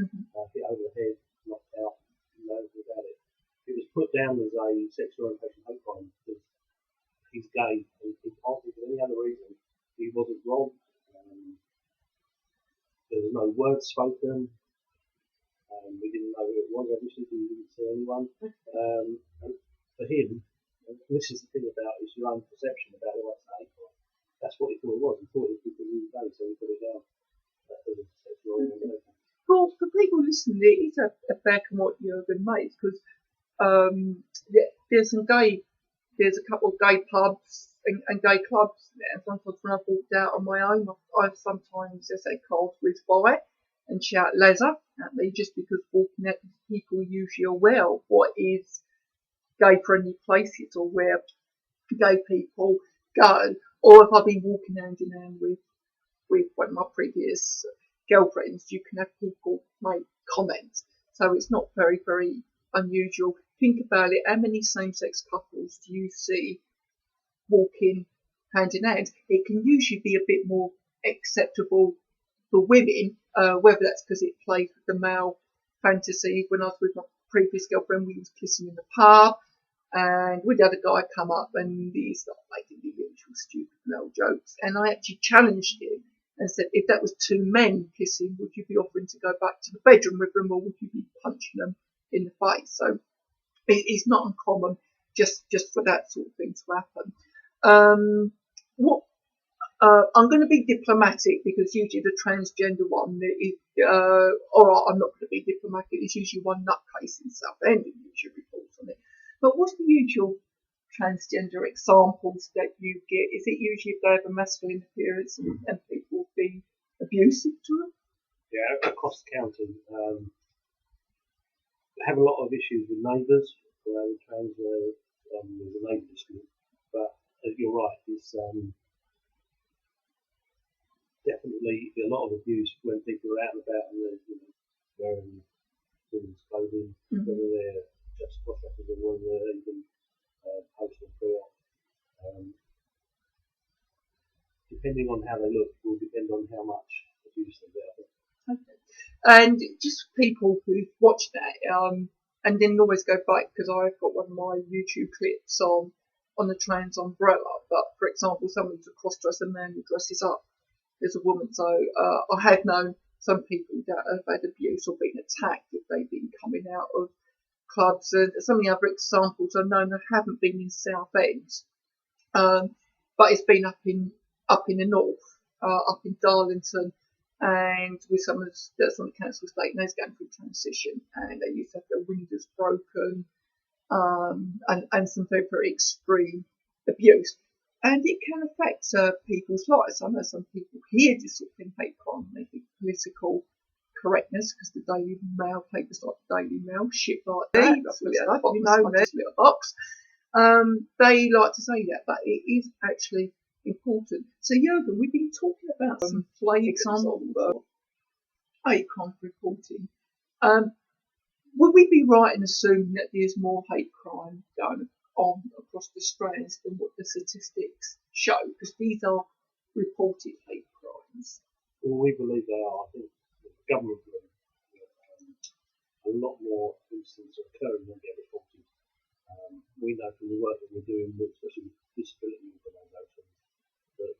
hit over the head, knocked out, no anything about it. It was put down as a sexual orientation hate crime because he's gay, and he can't think of any other reason. He wasn't robbed. There was no words spoken. We didn't know who it was, obviously, because we didn't see anyone. And for him, and this is the thing about it's your own perception about what's a hate crime. That's what he thought it was. He thought it was because he was gay, so he put it down as a sexual orientation. Well, for people listening, it is a fair comment what Jurgen made, because there's a couple of gay pubs and gay clubs there. Sometimes when I've walked out on my own, I've sometimes, as they call, whiz by and shout "Leather" at me, just because walking out, people usually are aware of what is gay-friendly places or where gay people go. Or if I've been walking hand in hand with one of my previous girlfriends, you can have people make comments. So it's not very, very unusual. Think about it. How many same-sex couples do you see walking hand in hand? It can usually be a bit more acceptable for women, whether that's because it plays with the male fantasy. When I was with my previous girlfriend, we was kissing in the pub, and we'd had a guy come up and he started making the usual stupid male jokes. And I actually challenged him and said, if that was two men kissing, would you be offering to go back to the bedroom with them, or would you be punching them in the face? So it's not uncommon just for that sort of thing to happen. I'm going to be diplomatic, because usually the transgender one is, or I'm not going to be diplomatic, it's usually one nutcase in Southend who usually reports on it. But what's the usual transgender examples that you get? Is it usually if they have a masculine appearance and people being abusive to them? Yeah, across the county. They have a lot of issues with neighbours. Trans, there's a neighbour dispute. But you're right, it's definitely a lot of abuse when people are out and about and they're wearing women's clothing, whether they're just cross-dressers or whether they're even posting pre-op. Depending on how they look will depend on how much abuse they get. Okay. And just people who watch that, and then always go back, because I've got one of my YouTube clips on the trans umbrella. But for example, someone's a cross-dresser man who dresses up as a woman. So I have known some people that have had abuse or been attacked if they've been coming out of clubs. And some of the other examples I know that haven't been in Southend, but it's been up in the north, up in Darlington, and with some of that's on the council estate, and they're going through transition, and they used to have their windows broken, and some very, very extreme abuse. And it can affect people's lives. I know some people hear this sort of thing, hate crime, and they think political correctness, because the Daily Mail, papers like the Daily Mail, shit like that, little box. They like to say that, but it is actually important. So Jurgen, we've been talking about some examples of hate crime reporting. Would we be right in assuming that there's more hate crime going on across the strands than what the statistics show? Because these are reported hate crimes. Well, we believe they are. I think the government believes a lot more incidents are occurring than get reported. We know from the work that we're doing, especially with disability organisations, that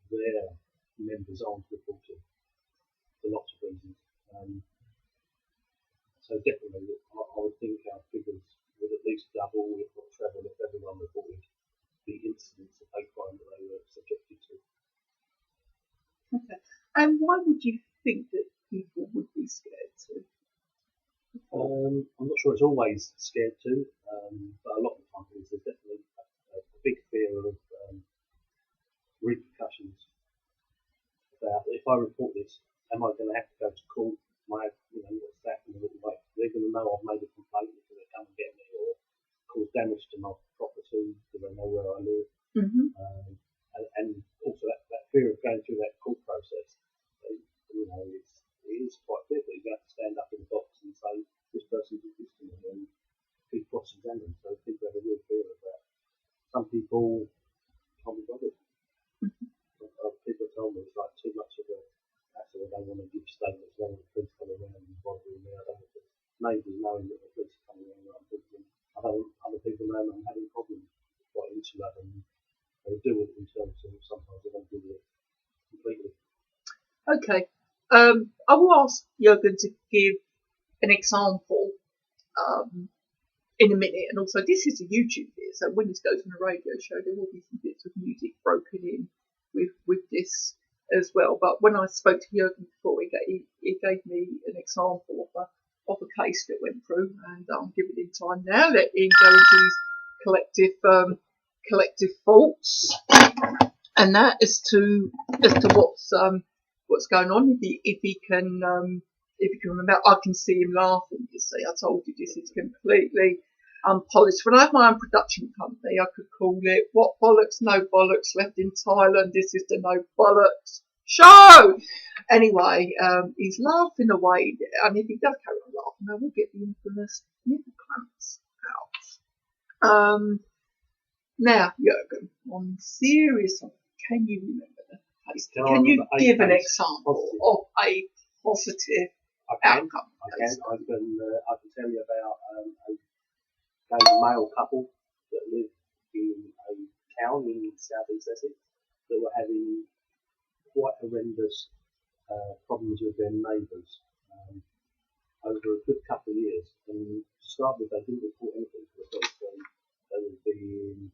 their members aren't reporting for lots of reasons. So definitely, I would think our figures would at least double, if not treble, if everyone reported the incidents of hate crime that they were subjected to. Okay. And why would you think that people would be scared to? I'm not sure it's always scared to, but a lot of the time there's definitely a big fear of repercussions. About if I report this, am I going to have to go to court? What's that going to look like? They're going to know I've made a complaint, because they come and get me, or cause damage to my property because they know where I live. And also that fear of going through that court process. It is quite fearful. You have to stand up in the box and say, this person did this to me, and be cross-examined. So people have a real fear of that. Some people can't be bothered. People told me it's like too much of a hassle. They don't want to give statements, they want the police come around. knowing that the police are coming around, I'm thinking, I don't want other people know that I'm having problems quite insular, and they deal with it themselves, and sometimes they don't deal with it completely. Okay. I will ask Jurgen to give an example in a minute, and also this is a YouTube bit, so when this goes on a radio show, there will be some bits of music broken in with this as well. But when I spoke to Jurgen before, he gave me an example of a case that went through, and I'm giving him time now. Let him go into his collective thoughts, and that as to what's going on. If he can remember, I can see him laughing. You see, I told you this is completely unpolished. When I have my own production company, I could call it "What Bollocks, No Bollocks Left in Thailand." This is the No Bollocks Show. Anyway, he's laughing away, and if he does carry on laughing, I will get the infamous nipple clamps out. Now, Jurgen, on serious, can you remember the case? Can you give an example of a positive outcome? I can tell you about a male couple that lived in a town in South East Essex that were having quite horrendous problems with their neighbours over a good couple of years. And to start with, they didn't report anything to the police. They were being,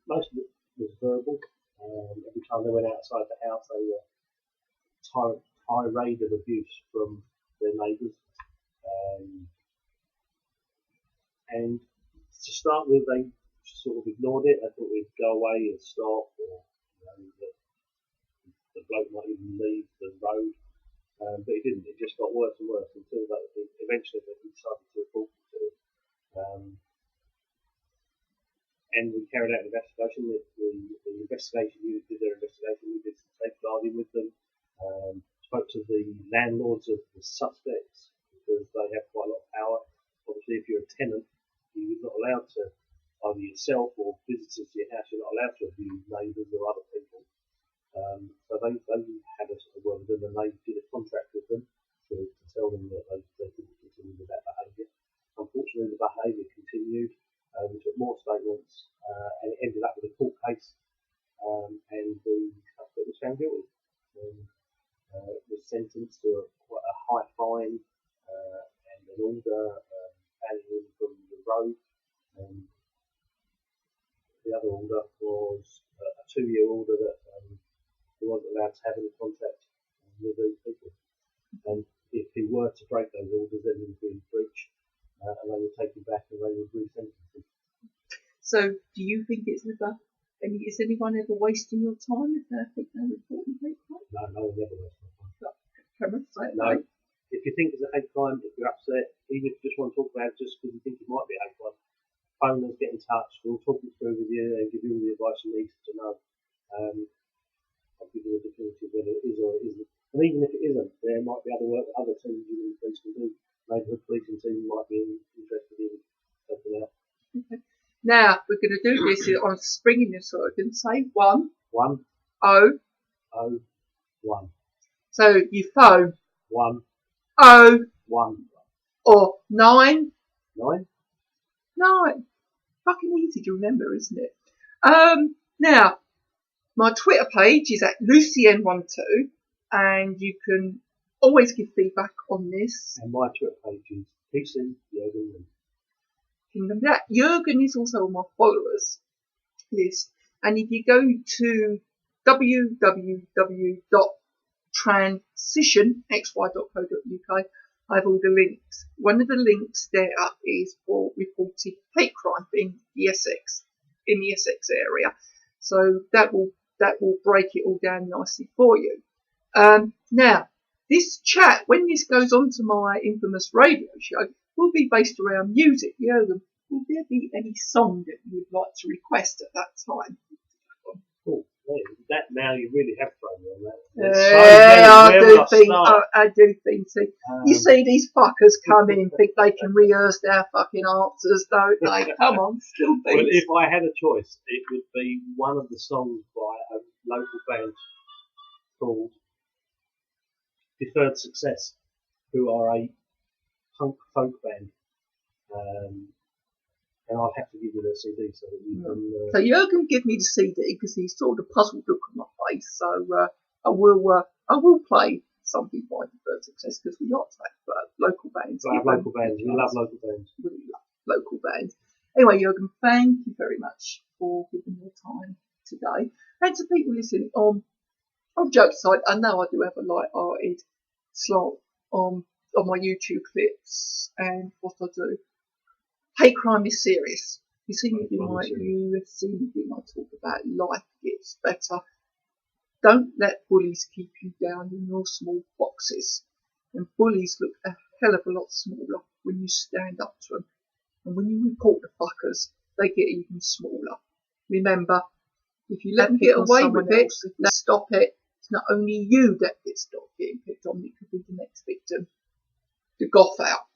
most of it was verbal. Every time they went outside the house, they were tirade of abuse from their neighbours. And to start with, they sort of ignored it. They thought it'd go away and stop, or that the bloke might even leave the road. But it didn't. It just got worse and worse until eventually they decided to report it to it. And we carried out an investigation. The investigation unit did their investigation. We did some safeguarding with them. Spoke to the landlords of the suspects because they have quite a lot of power. Obviously, if you're a tenant, you're not allowed to, either yourself or visitors to your house, you're not allowed to abuse neighbours or other people. So they had a sort of word with them, and they did a contract with them to tell them that they couldn't continue with that behaviour. Unfortunately, the behaviour continued. We took more statements, and it ended up with a court case, and the suspect was found guilty. Was sentenced to quite a high fine and an order banning him from the road. The other order was a 2-year order that he wasn't allowed to have any contact with these people. And if he were to break those orders, then he would be in breach, and they would take him back and they would re-sentence him. So, do you think is anyone ever wasting your time if they think they're reporting hate crime? No, never wasting my time. Cameron, say it. No. If you think it's a hate crime, if you're upset, even if you just want to talk about it just because you think it might be a hate crime, phone us, get in touch. We'll talk it through with you and give you all the advice you need to know. I'll give you a definitive whether it is or it isn't. And even if it isn't, there might be other teams in the police can do. Maybe the policing team might be interested in helping out. Okay. Now, we're going to do this on springing this, so I can say 1 1 0 0 1. So you phone 1 0 1 or 9 9. 9. Fucking easy to remember, isn't it? Now, my Twitter page is at LucyN12, and you can always give feedback on this. And my Twitter page is PC Jurgen Reid. That Jurgen is also on my followers list, and if you go to www.transitionxy.co.uk, I have all the links. One of the links there is for reported hate crime in the Essex area, so that will break it all down nicely for you. Now, this chat, when this goes on to my infamous radio show, will be based around music. Jurgen, will there be any song that you would like to request at that time? Oh, that now you really have thrown me on that. I do think so. You see these fuckers come in and think they can rehearse their fucking answers, don't they? Come on, still think. Well, if I had a choice, it would be one of the songs by a local band called Deferred Success, who are a punk folk band. And I'll have to give you the CD so that you can. So Jurgen give me the CD because he saw the puzzled look on my face. So I will play something by the Bird Success because we like local bands. We love local bands. We love local bands. Really love local bands. Anyway, Jurgen, thank you very much for giving your time today. And to people listening on joke side, I know I do have a light-hearted slant on my YouTube clips and what I do. Hate crime is serious. You see me do my talk about life gets better. Don't let bullies keep you down in your small boxes. And bullies look a hell of a lot smaller when you stand up to them. And when you report the fuckers, they get even smaller. Remember, if you let them get away with it, stop it. It's not only you that gets stopped getting picked on, it could be the next victim. The goth out.